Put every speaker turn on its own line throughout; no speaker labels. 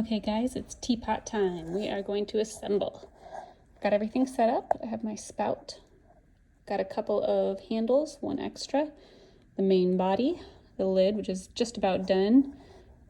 Okay guys, it's teapot time. We are going to assemble. Got everything set up. I have my spout. Got a couple of handles, one extra. The main body, the lid, which is just about done.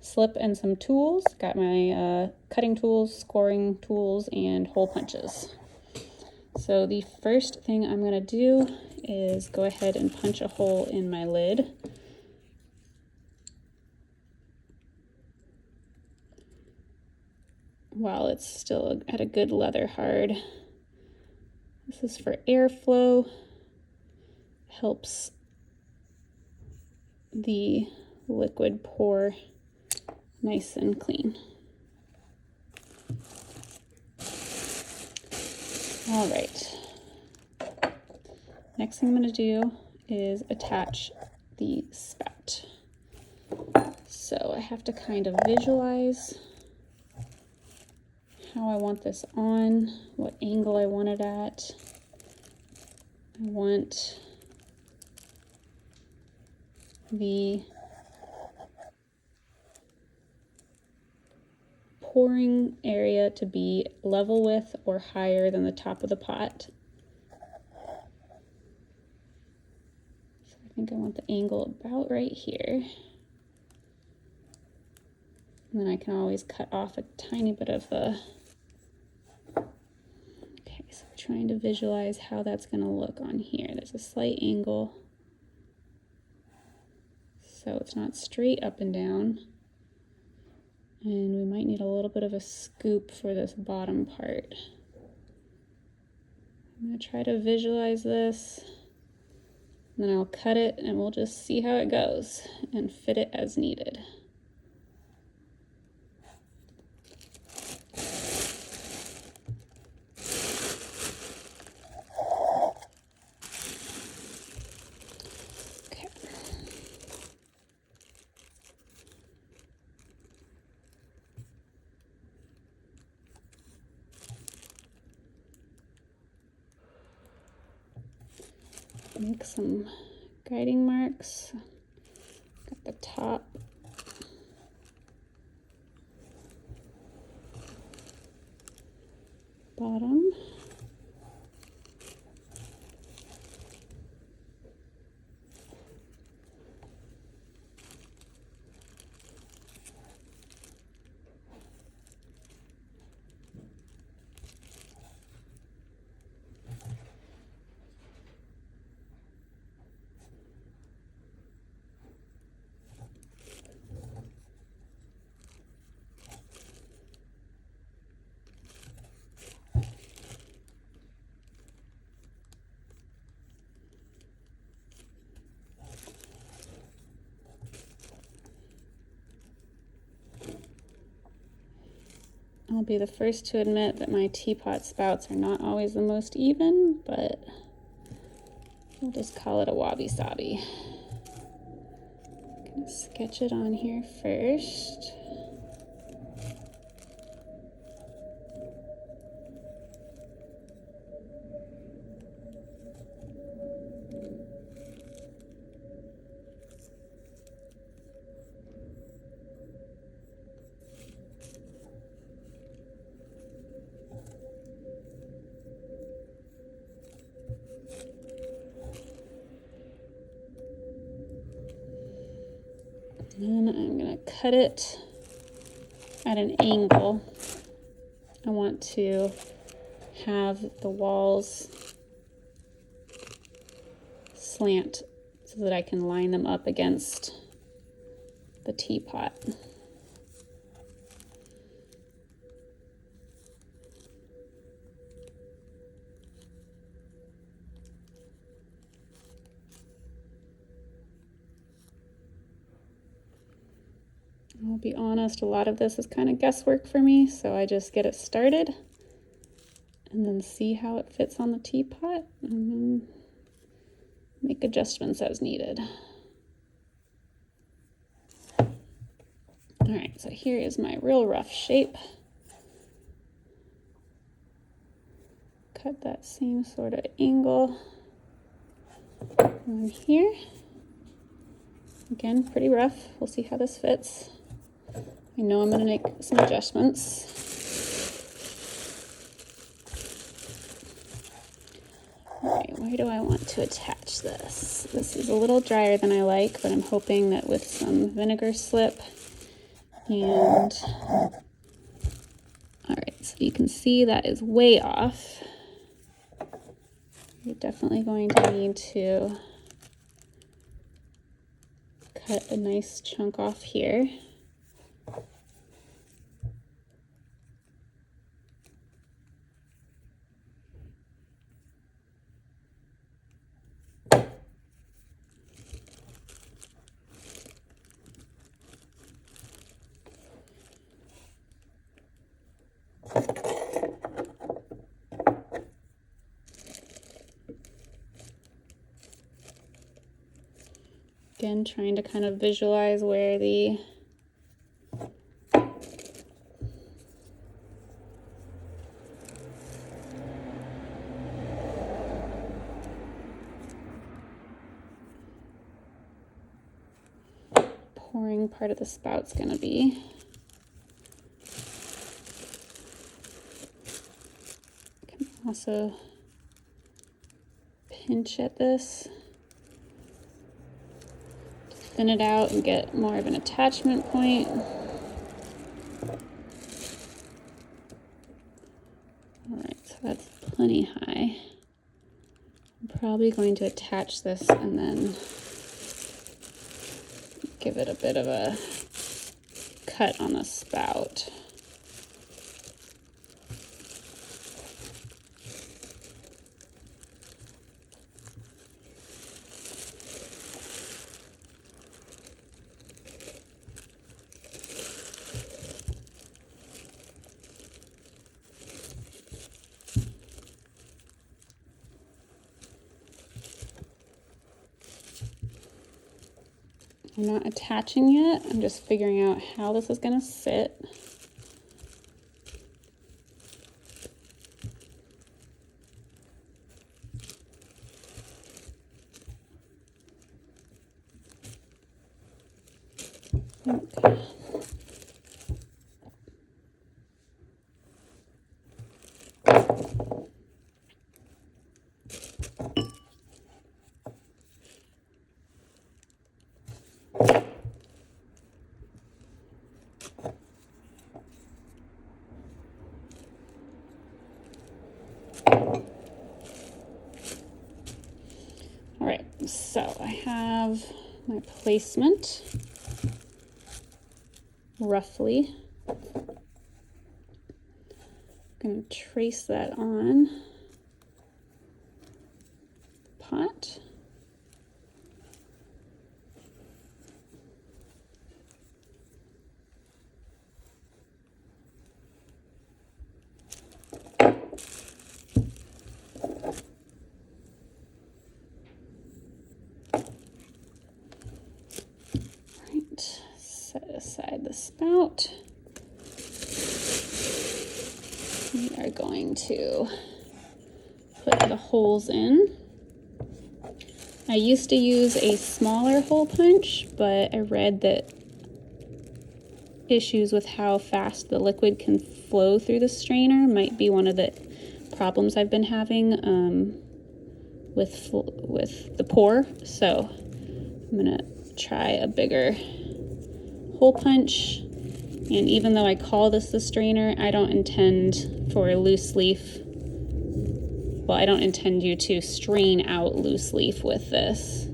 Slip and some tools. Got my cutting tools, scoring tools, and hole punches. So the first thing I'm going to do is go ahead and punch a hole in my lid. While it's still at a good leather hard. This is for airflow. Helps the liquid pour nice and clean. All right. Next thing I'm going to do is attach the spout. So I have to kind of visualize how I want this on, what angle I want it at. I want the pouring area to be level with or higher than the top of the pot. So I think I want the angle about right here. And then I can always cut off a tiny bit of the... Okay, so we're trying to visualize how that's going to look on here. There's a slight angle, so it's not straight up and down. And we might need a little bit of a scoop for this bottom part. I'm going to try to visualize this, and then I'll cut it and we'll just see how it goes and fit it as needed. Make some guiding marks. Got the top. Bottom. I'll be the first to admit that my teapot spouts are not always the most even, but we'll just call it a wabi-sabi. I'm gonna sketch it on here first. Then I'm going to cut it at an angle. I want to have the walls slant so that I can line them up against the teapot. I'll be honest, a lot of this is kind of guesswork for me, so I just get it started and then see how it fits on the teapot and then make adjustments as needed. All right, so here is my real rough shape. Cut that same sort of angle on here. Again, pretty rough. We'll see how this fits. I know I'm gonna make some adjustments. All right, where do I want to attach this? This is a little drier than I like, but I'm hoping that with some vinegar slip and, all right, so you can see that is way off. You're definitely going to need to cut a nice chunk off here. Again, trying to kind of visualize where the pouring part of the spout's gonna be. Can also pinch at this, thin it out and get more of an attachment point. All right, so that's plenty high. I'm probably going to attach this and then give it a bit of a cut on the spout. I'm not attaching yet, I'm just figuring out how this is going to sit. Okay. All right, so I have my placement roughly. I'm going to trace that on the pot. Set aside the spout. We are going to put the holes in. I used to use a smaller hole punch, but I read that issues with how fast the liquid can flow through the strainer might be one of the problems I've been having with the pour. So I'm gonna try a bigger hole punch, and even though I call this the strainer, I don't intend for a loose leaf. Well, I don't intend you to strain out loose leaf with this.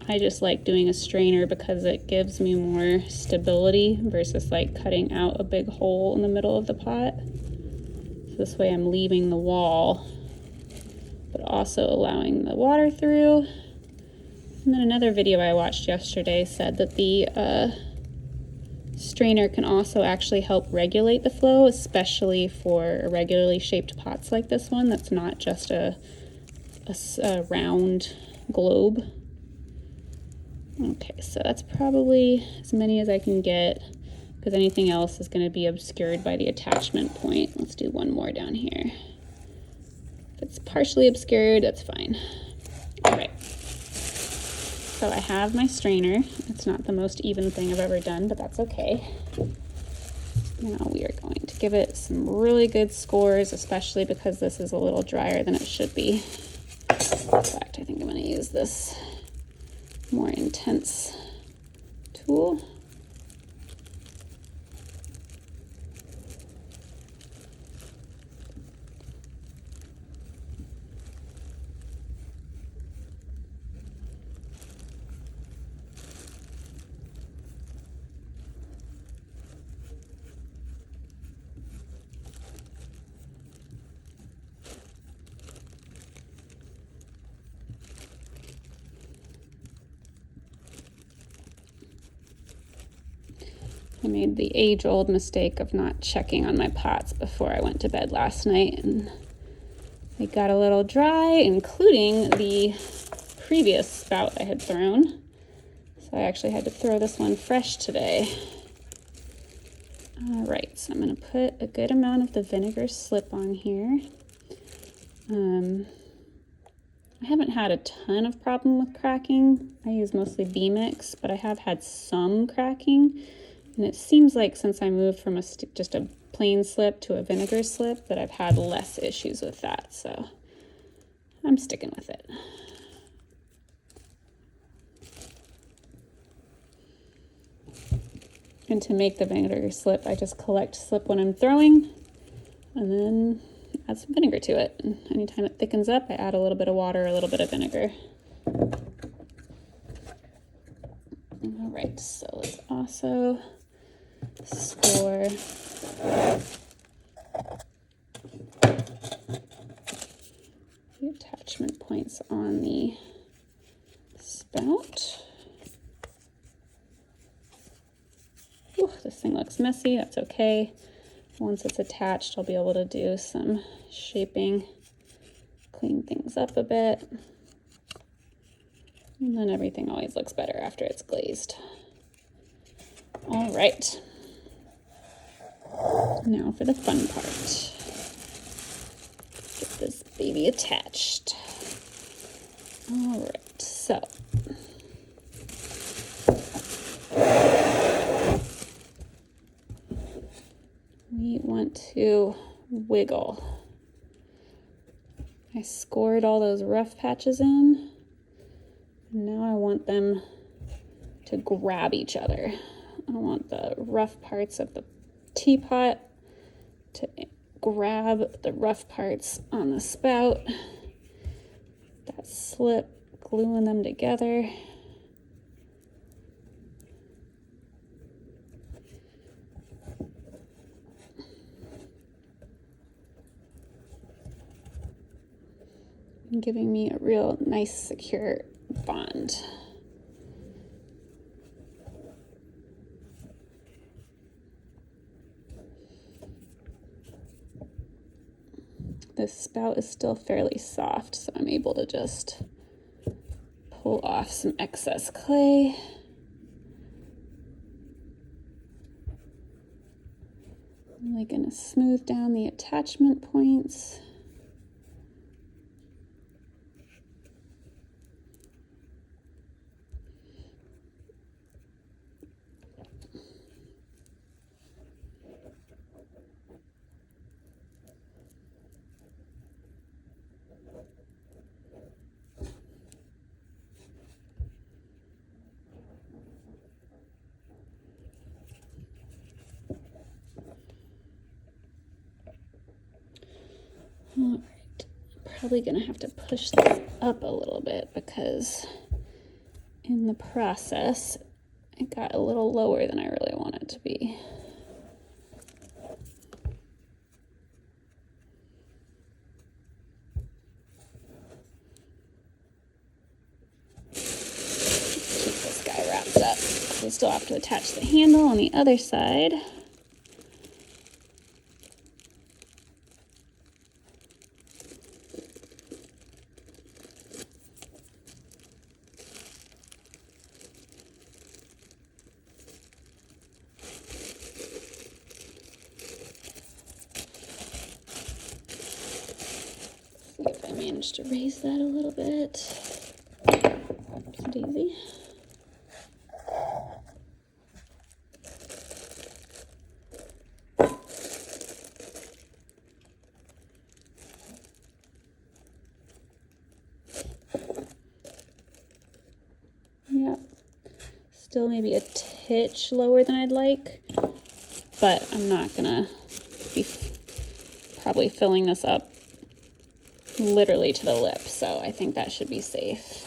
I just like doing a strainer because it gives me more stability versus like cutting out a big hole in the middle of the pot. This way I'm leaving the wall, but also allowing the water through. And then another video I watched yesterday said that the strainer can also actually help regulate the flow, especially for irregularly shaped pots like this one that's not just a round globe. Okay, so that's probably as many as I can get, because anything else is going to be obscured by the attachment point. Let's do one more down here. If it's partially obscured, that's fine. All right. So I have my strainer. It's not the most even thing I've ever done, but that's okay. Now we are going to give it some really good scores, especially because this is a little drier than it should be. In fact, I think I'm going to use this more intense tool. I made the age-old mistake of not checking on my pots before I went to bed last night, and they got a little dry, including the previous spout I had thrown. So I actually had to throw this one fresh today. All right, so I'm going to put a good amount of the vinegar slip on here. I haven't had a ton of problem with cracking. I use mostly B-Mix, but I have had some cracking. And it seems like since I moved from just a plain slip to a vinegar slip that I've had less issues with that. So I'm sticking with it. And to make the vinegar slip, I just collect slip when I'm throwing and then add some vinegar to it. And anytime it thickens up, I add a little bit of water, a little bit of vinegar. All right, so let's also score the attachment points on the spout. Ooh, this thing looks messy, that's okay. Once it's attached, I'll be able to do some shaping, clean things up a bit. And then everything always looks better after it's glazed. All right. Now for the fun part. Get this baby attached. All right, so. We want to wiggle. I scored all those rough patches in. And now I want them to grab each other. I want the rough parts of the teapot to grab the rough parts on the spout. That slip, gluing them together. And giving me a real nice, secure bond. This spout is still fairly soft, so I'm able to just pull off some excess clay. I'm really going to smooth down the attachment points. All right, probably gonna have to push this up a little bit because in the process, it got a little lower than I really want it to be. Keep this guy wrapped up. We still have to attach the handle on the other side. and just erase that a little bit. Daisy. Yeah, still maybe a titch lower than I'd like, but I'm not gonna be probably filling this up literally to the lip, so I think that should be safe.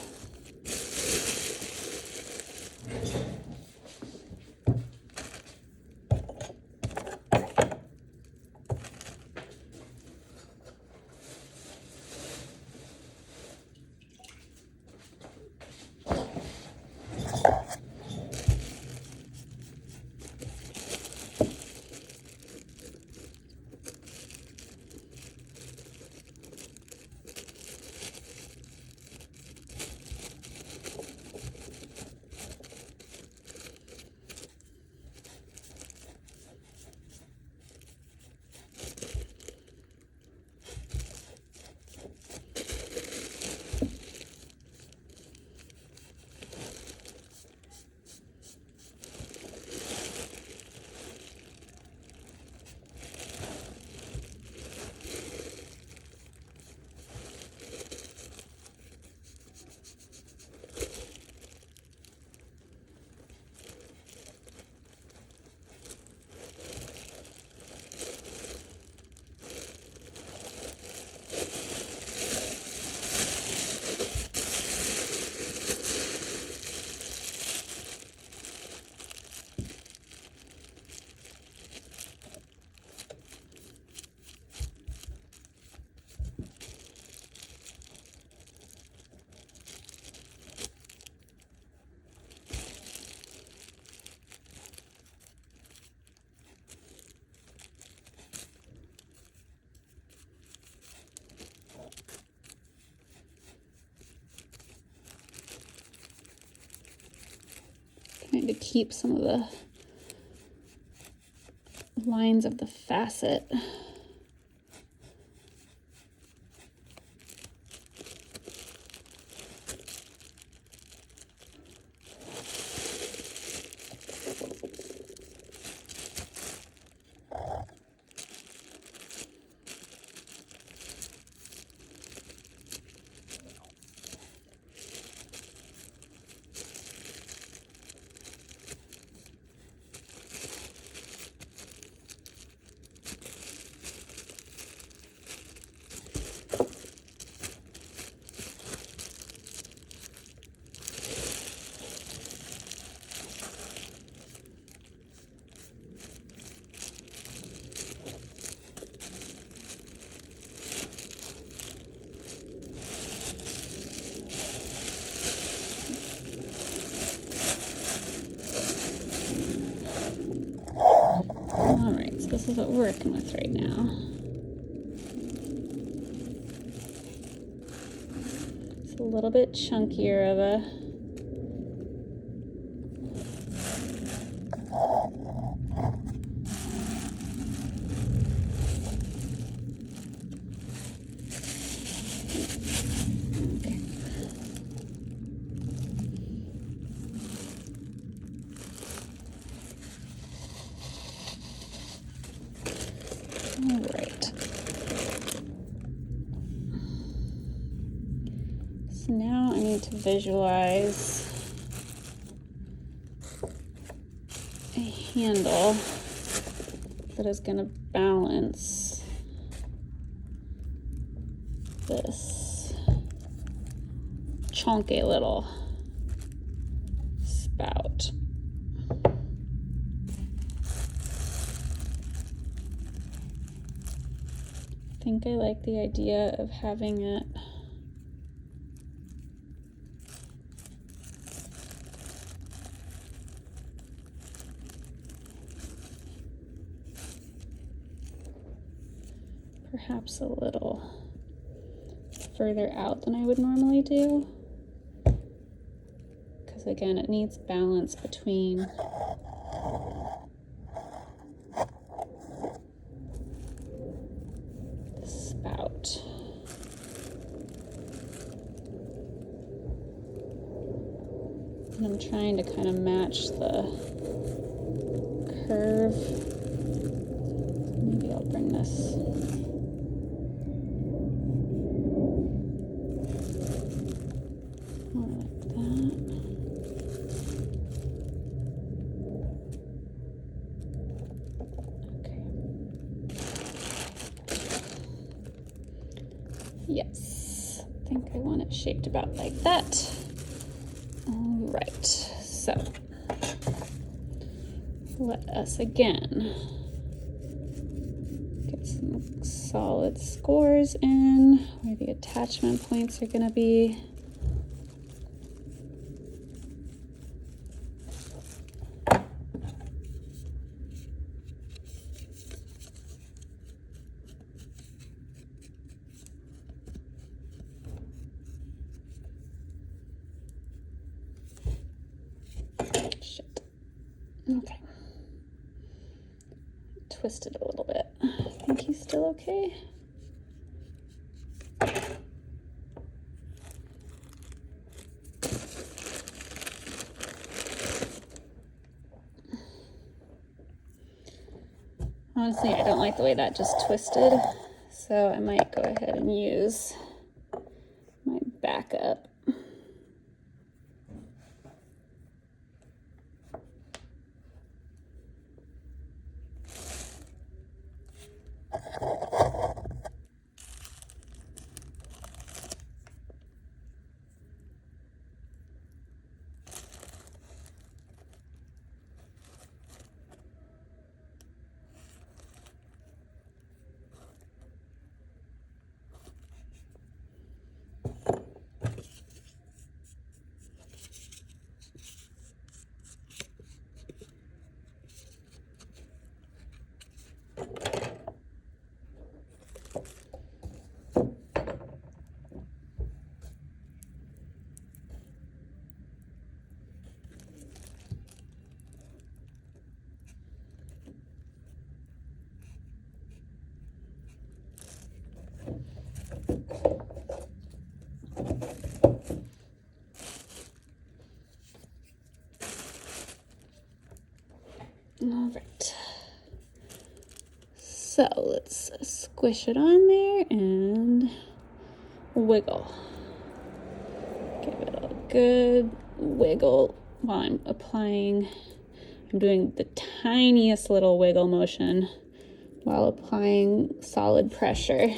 Trying to keep some of the lines of the facet. All right, so this is what we're working with right now. It's a little bit chunkier of a all right. So now I need to visualize a handle that is going to balance this chunky little spout. I think I like the idea of having it perhaps a little further out than I would normally do, because again, it needs balance between the spout. And I'm trying to kind of match the curve. Maybe I'll bring this more like that. Okay. Yes, I think I want it shaped about like that. All right, so let us again get some solid scores in where the attachment points are going to be. Shit. Okay. Twist it a little bit. I think he's still okay. Honestly, I don't like the way that just twisted, so I might go ahead and use my backup. All right, so let's squish it on there and wiggle. Give it a good wiggle while I'm applying. I'm doing the tiniest little wiggle motion while applying solid pressure.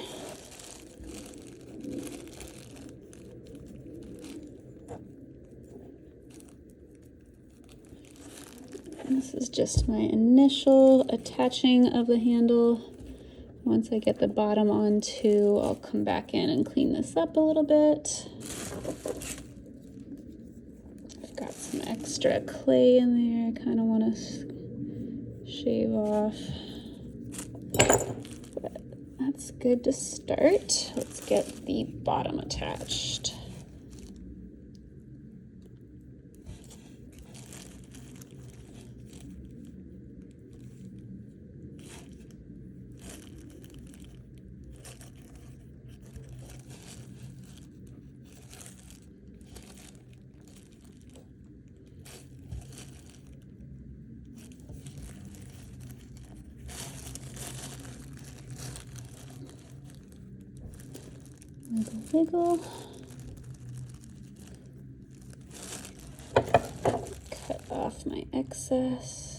This is just my initial attaching of the handle. Once I get the bottom on too, I'll come back in and clean this up a little bit. I've got some extra clay in there I kind of want to shave off. But that's good to start. Let's get the bottom attached. Wiggle, wiggle. Cut off my excess.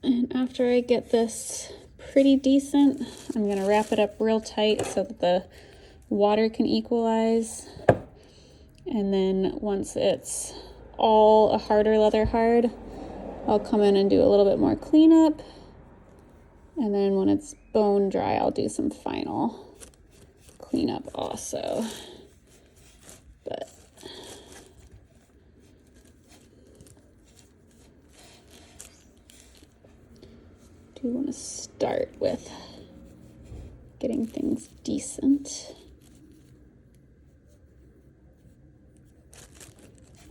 And after I get this pretty decent, I'm going to wrap it up real tight so that the water can equalize. And then once it's all a harder leather hard, I'll come in and do a little bit more cleanup. And then when it's bone dry, I'll do some final cleanup also. But do want to start with getting things decent.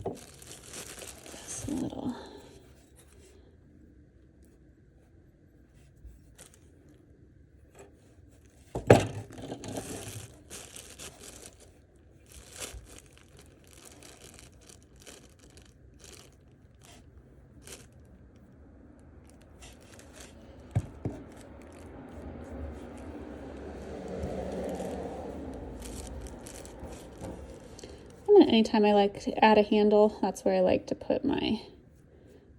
This little anytime I like to add a handle, that's where I like to put my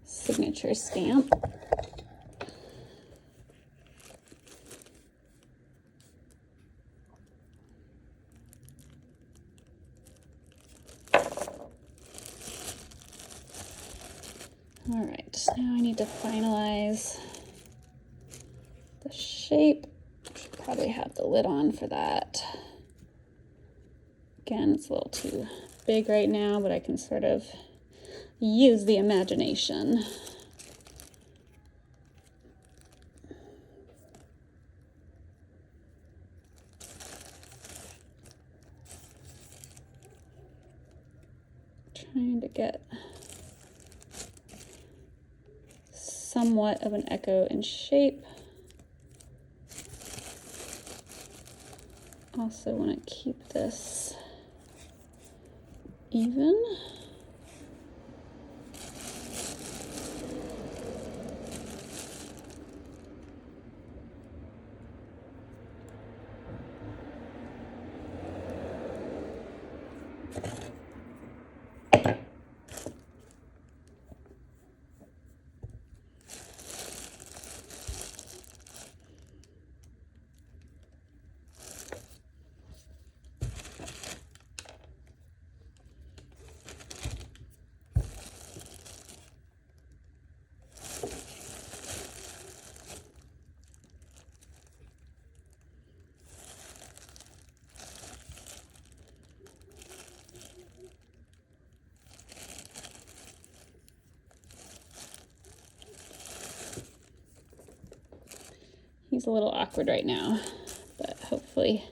signature stamp. All right, now I need to finalize the shape. Should probably have the lid on for that. Again, it's a little too big right now, but I can sort of use the imagination. Trying to get somewhat of an echo in shape. Also want to keep this even. He's a little awkward right now, but hopefully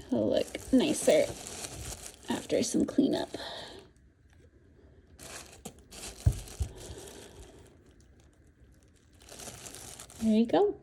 he'll look nicer after some cleanup. There you go.